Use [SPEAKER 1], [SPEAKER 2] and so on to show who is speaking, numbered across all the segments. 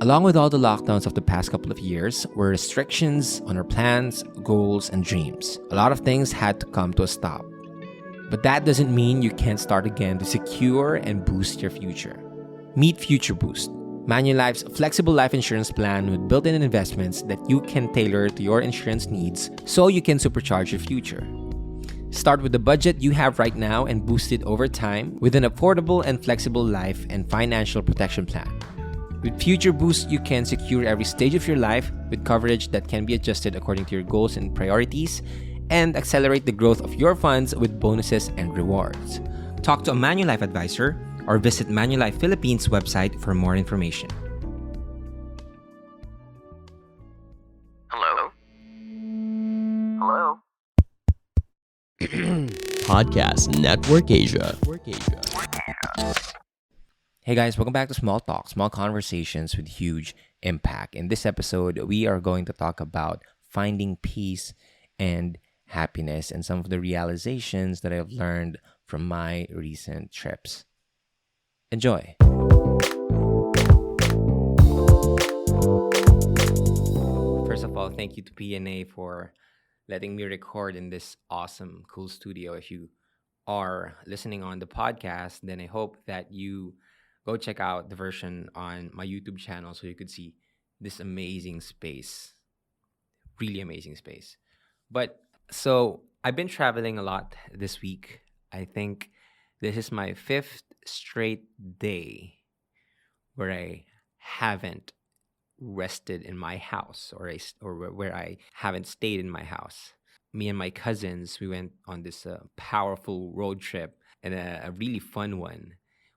[SPEAKER 1] Along with all the lockdowns of the past couple of years, were restrictions on our plans, goals, and dreams. A lot of things had to come to a stop. But that doesn't mean you can't start again to secure and boost your future. Meet Future Boost, Manulife's flexible life insurance plan with built-in investments that you can tailor to your insurance needs so you can supercharge your future. Start with the budget you have right now and boost it over time with an affordable and flexible life and financial protection plan. With Future Boost, you can secure every stage of your life with coverage that can be adjusted according to your goals and priorities and accelerate the growth of your funds with bonuses and rewards. Talk to a Manulife advisor or visit Manulife Philippines website for more information.
[SPEAKER 2] Hello? Hello?
[SPEAKER 3] Podcast Network Asia.
[SPEAKER 1] Hey guys, welcome back to Small Talk, small conversations with huge impact. In this episode, we are going to talk about finding peace and happiness and some of the realizations that I've learned from my recent trips. Enjoy! First of all, thank you to PNA for letting me record in this awesome, cool studio. If you are listening on the podcast, then I hope that you go check out the version on my YouTube channel so you could see this amazing space. Really amazing space. But so I've been traveling a lot this week. I think this is my 5th straight day where I haven't rested in my house or where I haven't stayed in my house. Me and my cousins, we went on this powerful road trip and a really fun one.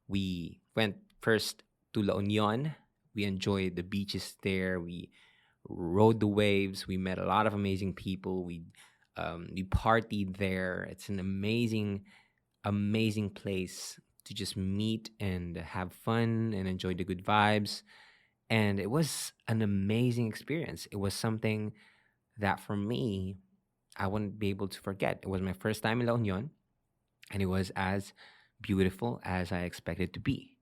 [SPEAKER 1] We went first to La Union. We enjoyed the beaches there. We rode the waves. We met a lot of amazing people. We partied there. It's an amazing place to just meet and have fun and enjoy the good vibes. And it was an amazing experience. It was something that for me, I wouldn't be able to forget. It was my first time in La Union, and it was as beautiful as I expected it to be.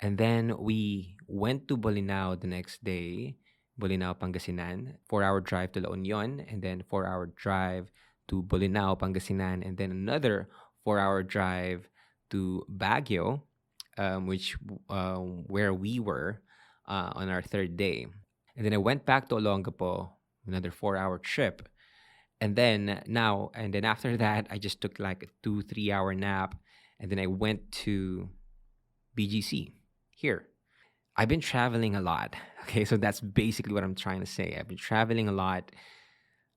[SPEAKER 1] And then we went to Bolinao the next day, Bolinao, Pangasinan, 4-hour drive to La Union, and then 4-hour drive to Bolinao, Pangasinan, and then another 4-hour drive to Baguio, where we were on our 3rd day. And then I went back to Olongapo, another 4-hour trip. And then after that, I just took like a 2-3 hour nap. And then I went to BGC here. I've been traveling a lot. Okay, so that's basically what I'm trying to say. I've been traveling a lot,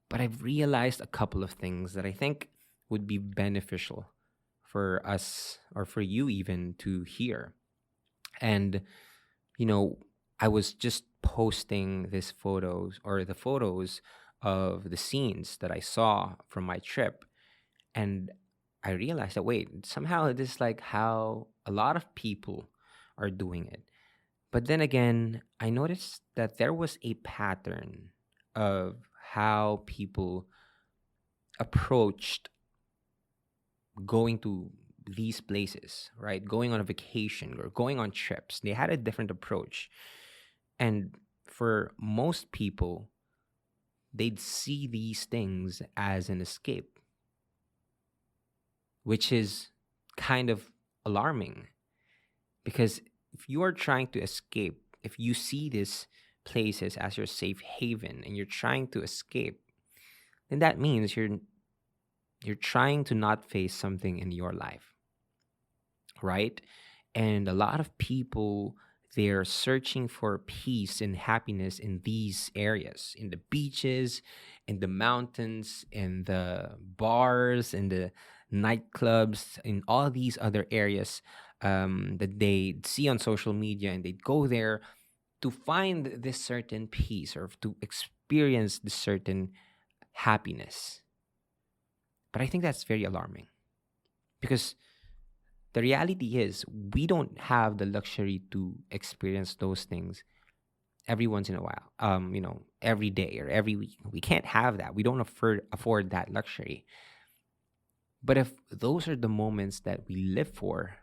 [SPEAKER 1] but I've realized a couple of things that I think would be beneficial for us or for you even to hear. And, I was just posting the photos of the scenes that I saw from my trip. And I realized that, wait, somehow this is like how a lot of people are doing it. But then again, I noticed that there was a pattern of how people approached going to these places, right? Going on a vacation or going on trips. They had a different approach. And for most people, they'd see these things as an escape, which is kind of alarming. Because if you are trying to escape, if you see these places as your safe haven and you're trying to escape, then that means you're trying to not face something in your life, right? And a lot of people, they're searching for peace and happiness in these areas, in the beaches, in the mountains, in the bars, in the nightclubs, in all these other areas that they see on social media, and they go there to find this certain peace or to experience this certain happiness. But I think that's very alarming because the reality is we don't have the luxury to experience those things every once in a while, every day or every week. We can't have that. We don't afford that luxury. But if those are the moments that we live for,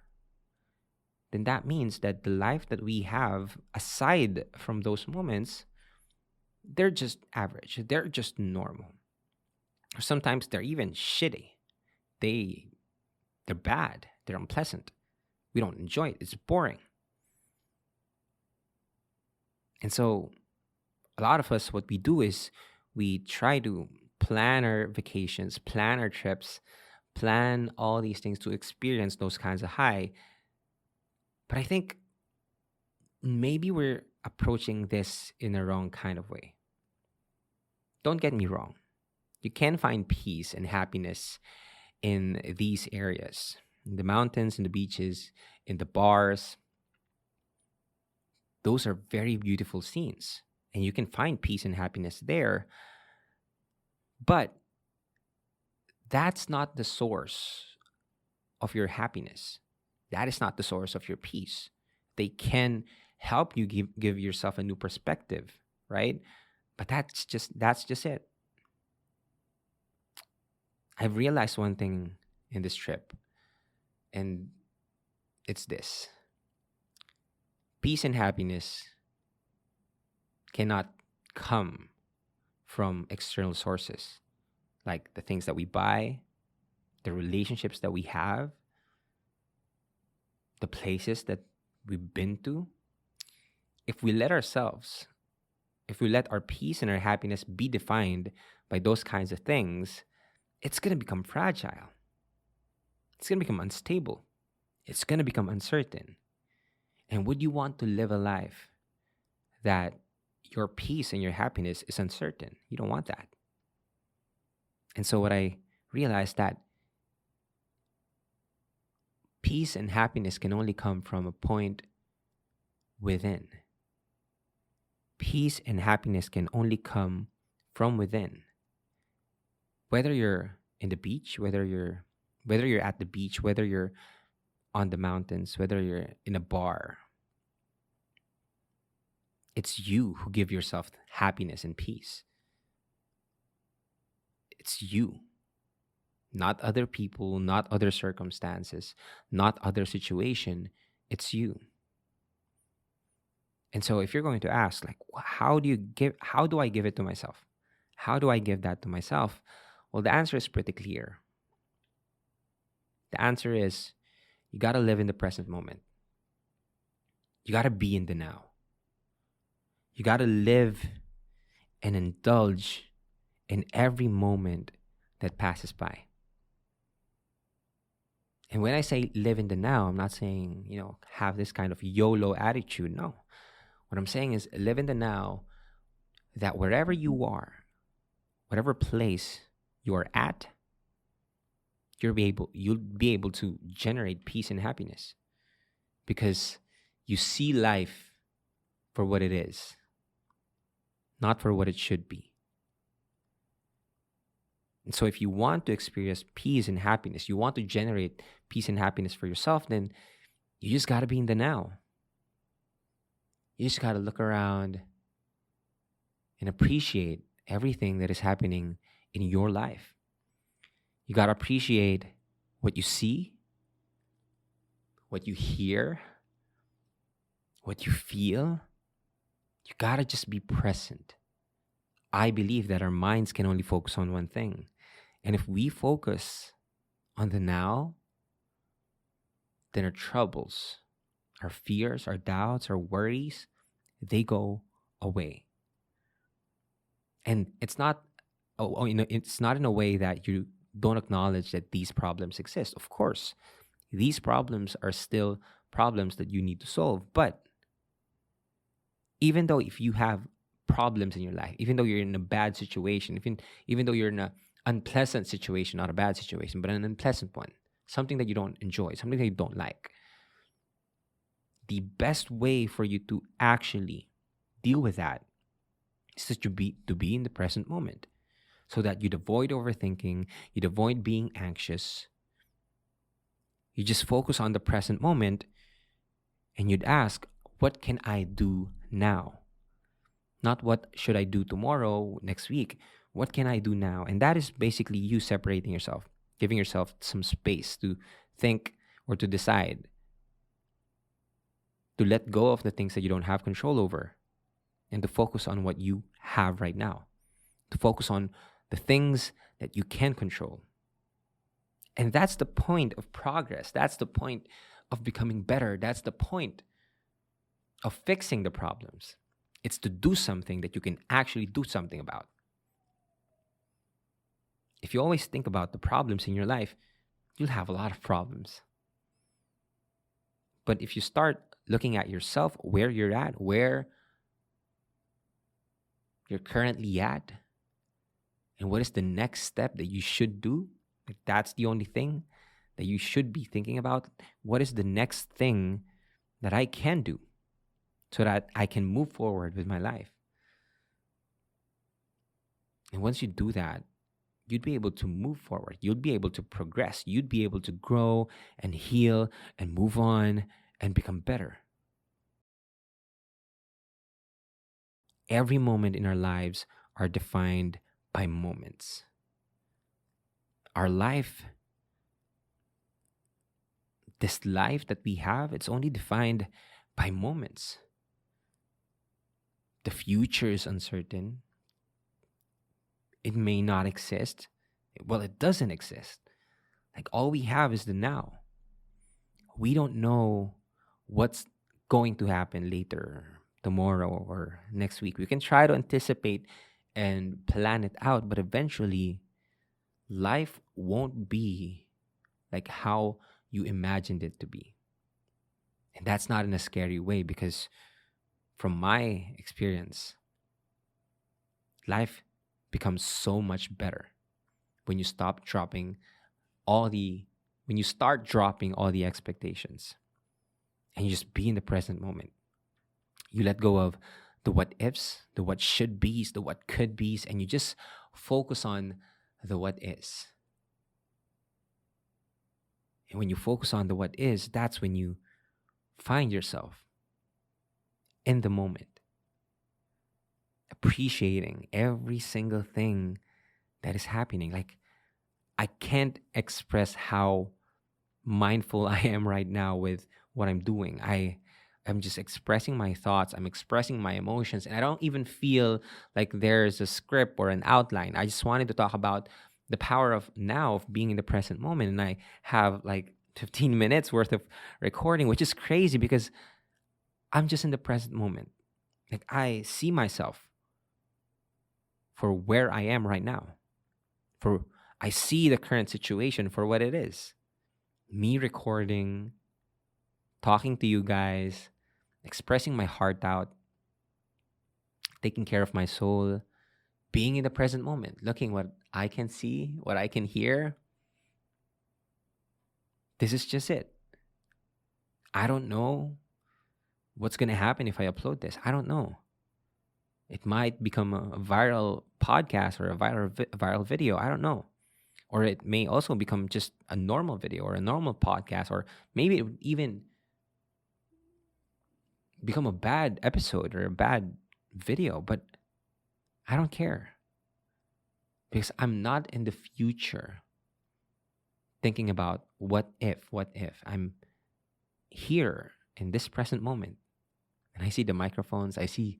[SPEAKER 1] then that means that the life that we have aside from those moments, they're just average. They're just normal. Or sometimes they're even shitty. They they're bad. They're unpleasant. We don't enjoy it. It's boring. And so a lot of us, what we do is we try to plan our vacations, plan our trips, plan all these things to experience those kinds of high. But I think maybe we're approaching this in the wrong kind of way. Don't get me wrong. You can find peace and happiness in these areas, in the mountains, in the beaches, in the bars. Those are very beautiful scenes, and you can find peace and happiness there. But that's not the source of your happiness. That is not the source of your peace. They can help you give yourself a new perspective, right? But that's just it. I've realized one thing in this trip, and it's this: peace and happiness cannot come from external sources, like the things that we buy, the relationships that we have, the places that we've been to. If we let ourselves, if we let our peace and our happiness be defined by those kinds of things, it's going to become fragile. It's going to become unstable. It's going to become uncertain. And would you want to live a life that your peace and your happiness is uncertain? You don't want that. And so what I realized that peace and happiness can only come from a point within. Peace and happiness can only come from within. Whether you're in the beach, whether you're at the beach, whether you're on the mountains, whether you're in a bar, it's you who give yourself happiness and peace. It's you, not other people, not other circumstances, not other situation. It's you. And so if you're going to ask, like, how do I give it to myself? How do I give that to myself? Well, the answer is pretty clear. The answer is you got to live in the present moment. You got to be in the now. You got to live and indulge in every moment that passes by. And when I say live in the now, I'm not saying, have this kind of YOLO attitude. No. What I'm saying is live in the now, that wherever you are, whatever place you are at, you'll be able to generate peace and happiness, because you see life for what it is, not for what it should be. And so if you want to experience peace and happiness, you want to generate peace and happiness for yourself, then you just got to be in the now. You just got to look around and appreciate everything that is happening in your life. You got to appreciate what you see, what you hear, what you feel. You got to just be present. I believe that our minds can only focus on one thing. And if we focus on the now, then our troubles, our fears, our doubts, our worries, they go away. And it's not, it's not in a way that you don't acknowledge that these problems exist. Of course, these problems are still problems that you need to solve. But even though if you have problems in your life, even though you're in a bad situation, even though you're in an unpleasant situation, not a bad situation, but an unpleasant one, something that you don't enjoy, something that you don't like, the best way for you to actually deal with that is to be in the present moment, so that you'd avoid overthinking, you'd avoid being anxious. You just focus on the present moment, and you'd ask, what can I do now? Not what should I do tomorrow, next week. What can I do now? And that is basically you separating yourself, giving yourself some space to think or to decide to let go of the things that you don't have control over and to focus on what you have right now, to focus on the things that you can control. And that's the point of progress. That's the point of becoming better. That's the point of fixing the problems. It's to do something that you can actually do something about. If you always think about the problems in your life, you'll have a lot of problems. But if you start looking at yourself, where you're at, where you're currently at, and what is the next step that you should do, like that's the only thing that you should be thinking about. What is the next thing that I can do so that I can move forward with my life? And once you do that, you'd be able to move forward. You'd be able to progress. You'd be able to grow and heal and move on and become better. Every moment in our lives are defined by moments. Our life, this life that we have, it's only defined by moments. The future is uncertain. It may not exist. Well, it doesn't exist. Like all we have is the now. We don't know what's going to happen later, tomorrow, or next week. We can try to anticipate and plan it out, but eventually, life won't be like how you imagined it to be. And that's not in a scary way, because from my experience, life becomes so much better when you start dropping all the expectations and you just be in the present moment. You let go of the what ifs, the what should be's, the what could be's, and you just focus on the what is. And when you focus on the what is, that's when you find yourself in the moment, appreciating every single thing that is happening. Like, I can't express how mindful I am right now with what I'm doing. I'm just expressing my thoughts, I'm expressing my emotions, and I don't even feel like there's a script or an outline. I just wanted to talk about the power of now, of being in the present moment. And I have like 15 minutes worth of recording, which is crazy because I'm just in the present moment. Like, I see myself for where I am right now. I see the current situation for what it is. Me recording, talking to you guys, expressing my heart out, taking care of my soul, being in the present moment, looking what I can see, what I can hear. This is just it. I don't know what's going to happen if I upload this. I don't know. It might become a viral podcast or a viral video. I don't know. Or it may also become just a normal video or a normal podcast, or maybe it would even become a bad episode or a bad video. But I don't care, because I'm not in the future thinking about what if. I'm here in this present moment, and I see the microphones. I see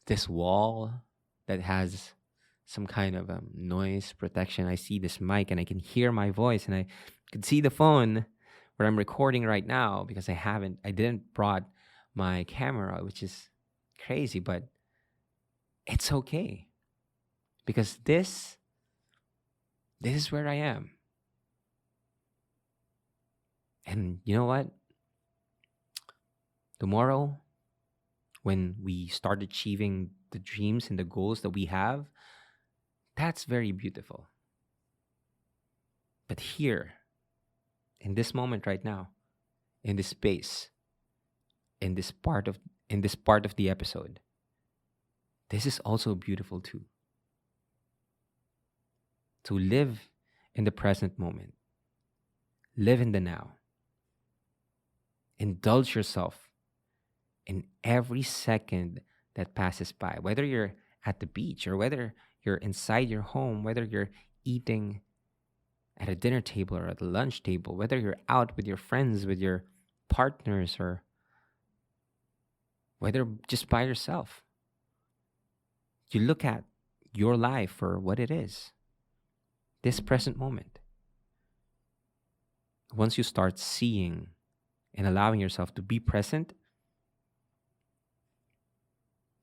[SPEAKER 1] this wall that has some kind of noise protection. I see this mic and I can hear my voice, and I can see the phone where I'm recording right now, because I didn't brought my camera, which is crazy, but it's okay, because this is where I am. And you know what? Tomorrow, when we start achieving the dreams and the goals that we have, that's very beautiful. But here, in this moment right now, in this space, in this part of the episode, this is also beautiful too. To live in the present moment, live in the now, indulge yourself in every second that passes by, whether you're at the beach or whether you're inside your home, whether you're eating at a dinner table or at a lunch table, whether you're out with your friends, with your partners, or whether just by yourself. You look at your life for what it is, this present moment. Once you start seeing and allowing yourself to be present,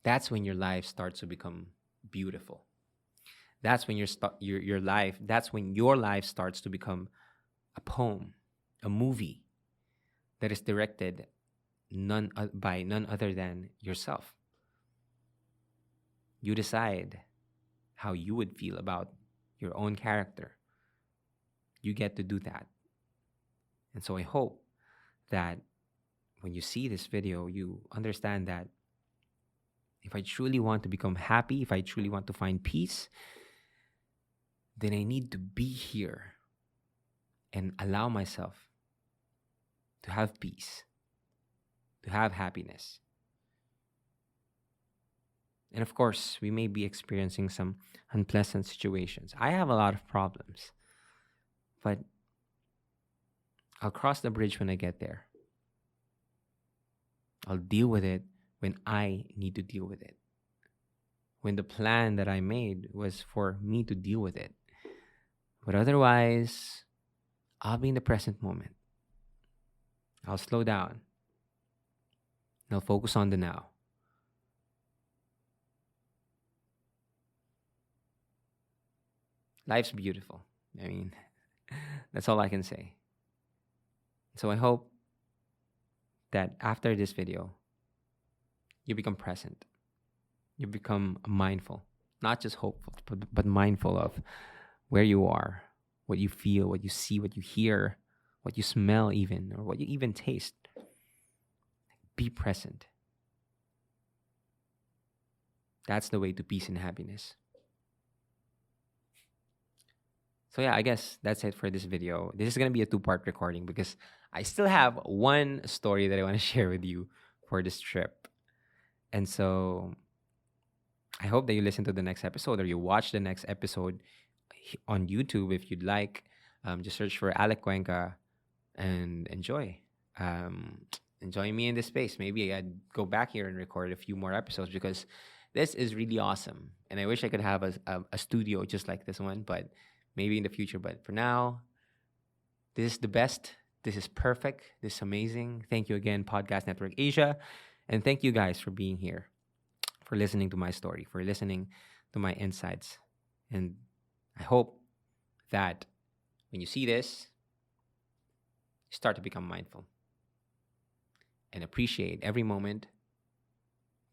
[SPEAKER 1] that's when your life starts to become beautiful. That's when your life, that's when your life starts to become a poem, a movie that is directed by none other than yourself. You decide how you would feel about your own character. You get to do that. And so I hope that when you see this video, you understand that if I truly want to become happy, if I truly want to find peace, then I need to be here and allow myself to have peace, to have happiness. And of course, we may be experiencing some unpleasant situations. I have a lot of problems, but I'll cross the bridge when I get there. I'll deal with it when I need to deal with it. When the plan that I made was for me to deal with it. But otherwise, I'll be in the present moment. I'll slow down. And I'll focus on the now. Life's beautiful. I mean, that's all I can say. So I hope that after this video, you become present. You become mindful, not just hopeful, but mindful of where you are, what you feel, what you see, what you hear, what you smell even, or what you even taste. Be present. That's the way to peace and happiness. So yeah, I guess that's it for this video. This is going to be a 2-part recording because I still have one story that I want to share with you for this trip. And so I hope that you listen to the next episode or you watch the next episode on YouTube if you'd like. Just search for Alec and enjoy. Enjoy me in this space. Maybe I'd go back here and record a few more episodes because this is really awesome. And I wish I could have a studio just like this one, but maybe in the future. But for now, this is the best. This is perfect. This is amazing. Thank you again, Podcast Network Asia. And thank you guys for being here, for listening to my story, for listening to my insights. And I hope that when you see this, you start to become mindful and appreciate every moment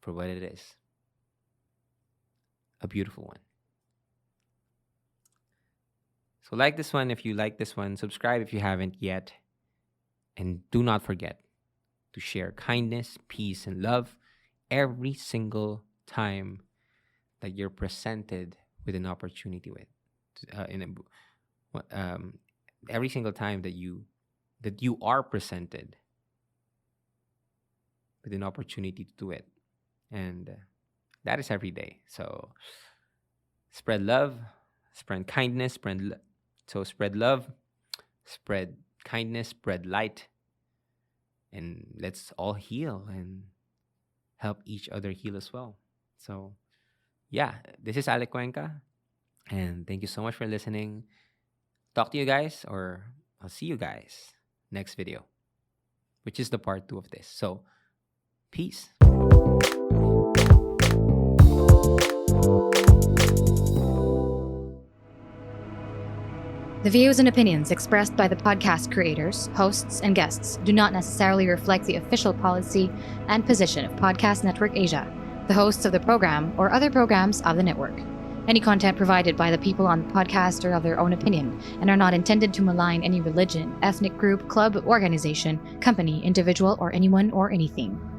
[SPEAKER 1] for what it is. A beautiful one. So like this one if you like this one, subscribe if you haven't yet, and do not forget to share kindness, peace, and love every single time that you're presented with an opportunity every single time that you are presented with an opportunity to do it, and that is every day. So spread love, spread kindness, spread love, spread kindness, spread light, and let's all heal and help each other heal as well. So yeah, this is Alec, and thank you so much for listening. Talk to you guys, or I'll see you guys next video, which is the part 2 of this. So peace.
[SPEAKER 4] The views and opinions expressed by the podcast creators, hosts, and guests do not necessarily reflect the official policy and position of Podcast Network Asia, the hosts of the program, or other programs of the network. Any content provided by the people on the podcast are of their own opinion and are not intended to malign any religion, ethnic group, club, organization, company, individual, or anyone or anything.